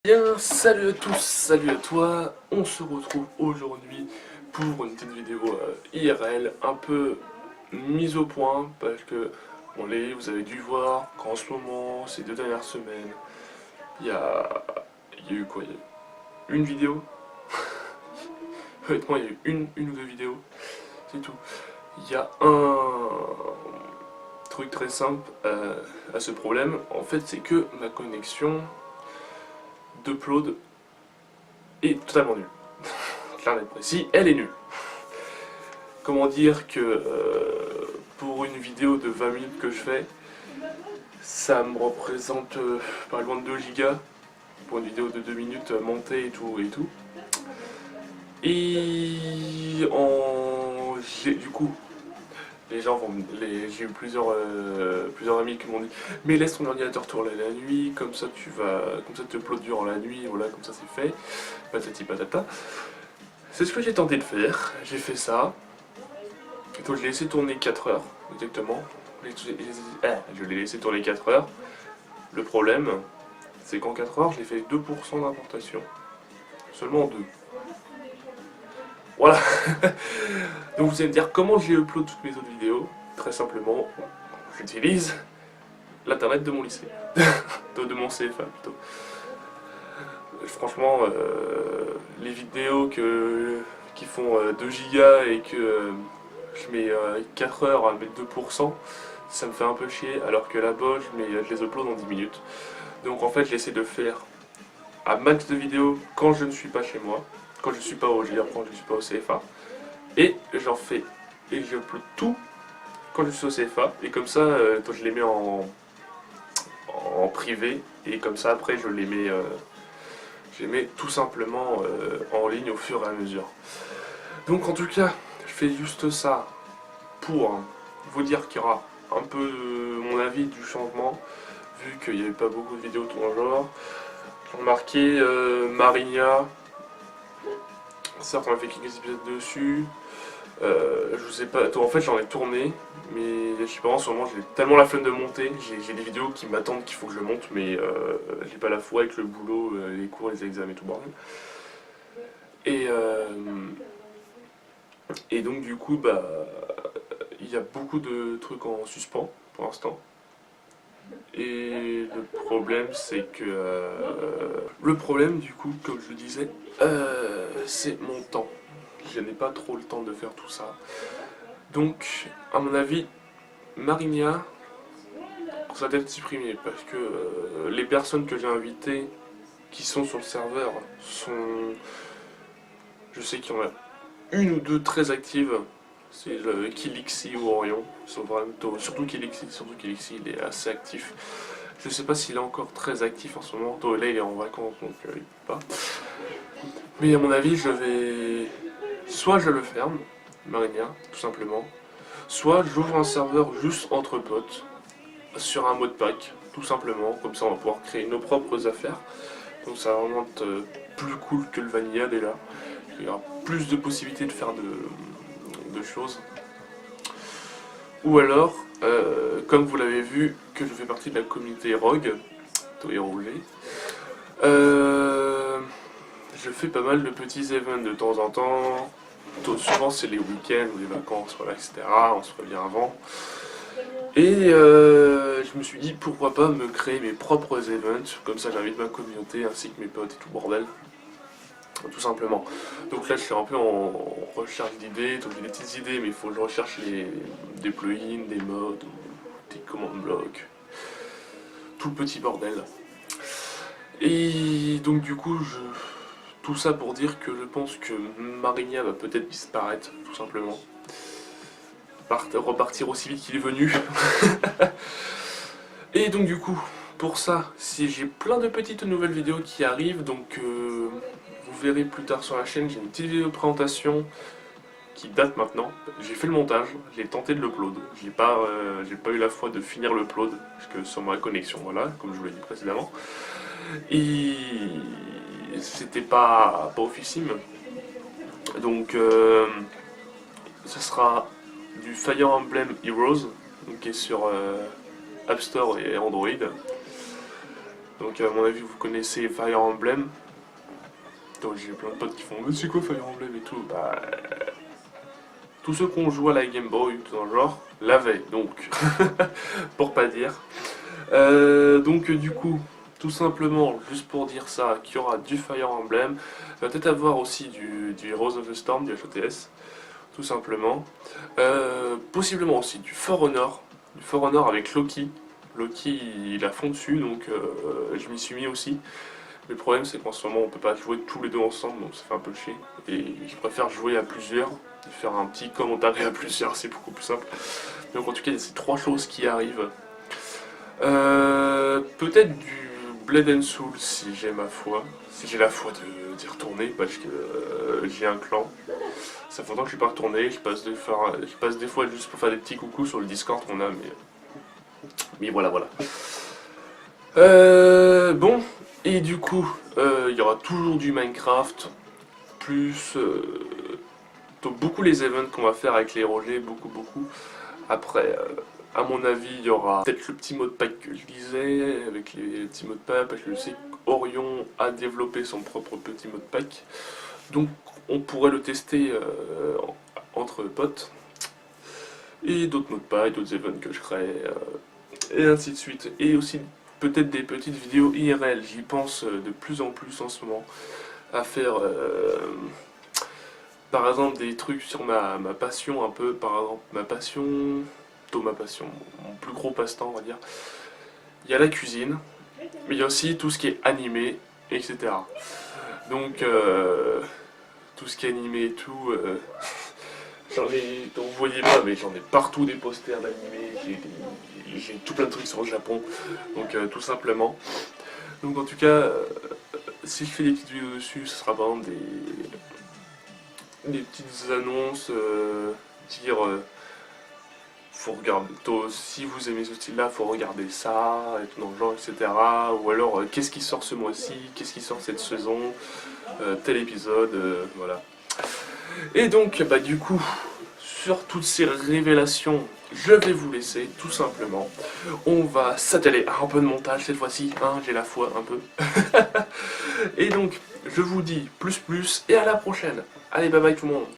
Bien, salut à tous, salut à toi, on se retrouve aujourd'hui pour une petite vidéo IRL un peu mise au point parce que vous avez dû voir qu'en ce moment, ces 2 dernières semaines, il y a, il y a eu quoi? Il y a eu une vidéo. Honnêtement, il y a eu une ou deux vidéos, c'est tout. Il y a un truc très simple à ce problème, en fait c'est que ma connexion d'upload est totalement nulle. Clair et précis, elle est nulle. Comment dire que pour une vidéo de 20 minutes que je fais, ça me représente pas loin de 2 gigas pour une vidéo de 2 minutes montée et tout et tout. Et du coup, les gens vont, j'ai eu plusieurs amis qui m'ont dit mais laisse ton ordinateur tourner la nuit, comme ça tu uploads durant la nuit, voilà, comme ça c'est fait, patati patata. C'est ce que j'ai tenté de faire, j'ai fait ça. Donc je l'ai laissé tourner 4 heures, exactement. Je l'ai laissé tourner 4 heures. Le problème, c'est qu'en 4 heures, j'ai fait 2% d'importation. Seulement 2. Voilà. Donc vous allez me dire comment j'ai upload toutes mes autres vidéos. Très simplement, j'utilise l'internet de mon lycée. de mon CFA plutôt. Franchement, les vidéos qui font 2 gigas et que je mets 4 heures à mettre 2%, ça me fait un peu chier, alors que là-bas, je les upload en 10 minutes. Donc en fait, j'essaie de faire un max de vidéos quand je ne suis pas chez moi, quand je suis pas au GR, quand je ne suis pas au CFA, et j'en fais, et j'upload tout quand je suis au CFA, et comme ça, je les mets en privé, et comme ça, après, je les mets tout simplement en ligne au fur et à mesure. Donc en tout cas, je fais juste ça pour vous dire qu'il y aura un peu mon avis du changement, vu qu'il n'y avait pas beaucoup de vidéos tout en genre. J'ai remarqué Marinia, certes on a fait quelques épisodes dessus, je sais pas, en fait j'en ai tourné, mais je sais pas, en ce moment j'ai tellement la flemme de monter, j'ai des vidéos qui m'attendent qu'il faut que je monte, mais j'ai pas la foi avec le boulot, les cours, les examens et tout bordel. Et, et donc du coup, bah, il y a beaucoup de trucs en suspens pour l'instant. Et le problème, c'est que... le problème, du coup, comme je le disais, c'est mon temps. Je n'ai pas trop le temps de faire tout ça. Donc, à mon avis, Marinia, ça doit être supprimé parce que les personnes que j'ai invitées qui sont sur le serveur sont... Je sais qu'il y en a une ou deux très actives. C'est le Kilixi ou Orion. Surtout Kilixi, il est assez actif. Je sais pas s'il est encore très actif en ce moment. Là il est en vacances donc il peut pas. Mais à mon avis soit je le ferme, Marinia, tout simplement. Soit j'ouvre un serveur juste entre potes, sur un mode pack, tout simplement. Comme ça on va pouvoir créer nos propres affaires. Donc ça va vraiment être plus cool que le Vanilla déjà. Il y aura plus de possibilités de faire de choses. Ou alors, comme vous l'avez vu, que je fais partie de la communauté Rogue, Toy Roulé, je fais pas mal de petits events de temps en temps. Souvent c'est les week-ends ou les vacances, voilà, etc. On se revient avant. Et je me suis dit pourquoi pas me créer mes propres events, comme ça j'invite ma communauté ainsi que mes potes et tout bordel. Tout simplement. Donc là je suis un peu en recherche d'idées, donc j'ai des petites idées mais il faut que je recherche des plugins, des mods, des commandes blocs, tout le petit bordel. Et donc du coup tout ça pour dire que je pense que Marinia va peut-être disparaître tout simplement. Repartir aussi vite qu'il est venu. Et donc du coup, pour ça, si j'ai plein de petites nouvelles vidéos qui arrivent, donc vous verrez plus tard sur la chaîne, j'ai une petite vidéo de présentation qui date maintenant. J'ai fait le montage, j'ai tenté de l'upload. J'ai pas eu la foi de finir l'upload, parce que sur ma connexion, voilà, comme je vous l'ai dit précédemment. Et c'était pas officime. Donc ce sera du Fire Emblem Heroes, donc qui est sur App Store et Android. Donc à mon avis vous connaissez Fire Emblem. Donc j'ai plein de potes qui font mais c'est quoi Fire Emblem et tout. Bah tous ceux qui ont joué à la Game Boy ou tout dans le genre l'avaient donc pour pas dire. Donc du coup tout simplement juste pour dire ça qu'il y aura du Fire Emblem. Il va peut-être avoir aussi du Heroes of the Storm, du HOTS. Tout simplement. Possiblement aussi du For Honor. Du For Honor avec Loki. Loki il a fond dessus donc je m'y suis mis aussi. Mais le problème c'est qu'en ce moment on peut pas jouer tous les deux ensemble donc ça fait un peu chier. Et je préfère jouer à plusieurs et faire un petit commentaire à plusieurs, c'est beaucoup plus simple. Donc en tout cas il y a ces trois choses qui arrivent. Peut-être du Blade and Soul si j'ai ma foi. Si j'ai la foi d'y retourner parce que j'ai un clan. Ça fait longtemps que je suis pas retourné, je passe des fois juste pour faire des petits coucous sur le Discord qu'on a, mais voilà. Bon, et du coup, il y aura toujours du Minecraft, plus beaucoup les events qu'on va faire avec les rejets, beaucoup. Après, à mon avis, il y aura peut-être le petit mode pack que je disais, avec les petits modes pack, parce que je sais qu'Orion a développé son propre petit mode pack. Donc on pourrait le tester entre potes. Et d'autres modes pack, d'autres events que je crée, et ainsi de suite. Et aussi peut-être des petites vidéos IRL, j'y pense de plus en plus en ce moment, à faire par exemple des trucs sur ma passion un peu, par exemple ma passion, mon plus gros passe-temps on va dire. Il y a la cuisine, mais il y a aussi tout ce qui est animé, etc. Donc tout ce qui est animé et tout, j'en ai, vous voyez pas, mais j'en ai partout des posters d'animé, j'ai tout plein de trucs sur le Japon, donc tout simplement. Donc en tout cas, si je fais des petites vidéos dessus, ce sera par exemple des petites annonces, dire faut regarder, si vous aimez ce style-là, faut regarder ça, et tout dans le genre, etc. Ou alors qu'est-ce qui sort ce mois-ci, qu'est-ce qui sort cette saison, tel épisode, voilà. Et donc, bah du coup, sur toutes ces révélations, je vais vous laisser, tout simplement. On va s'atteler à un peu de montage cette fois-ci, hein, j'ai la foi un peu. Et donc, je vous dis plus, et à la prochaine. Allez, bye bye tout le monde.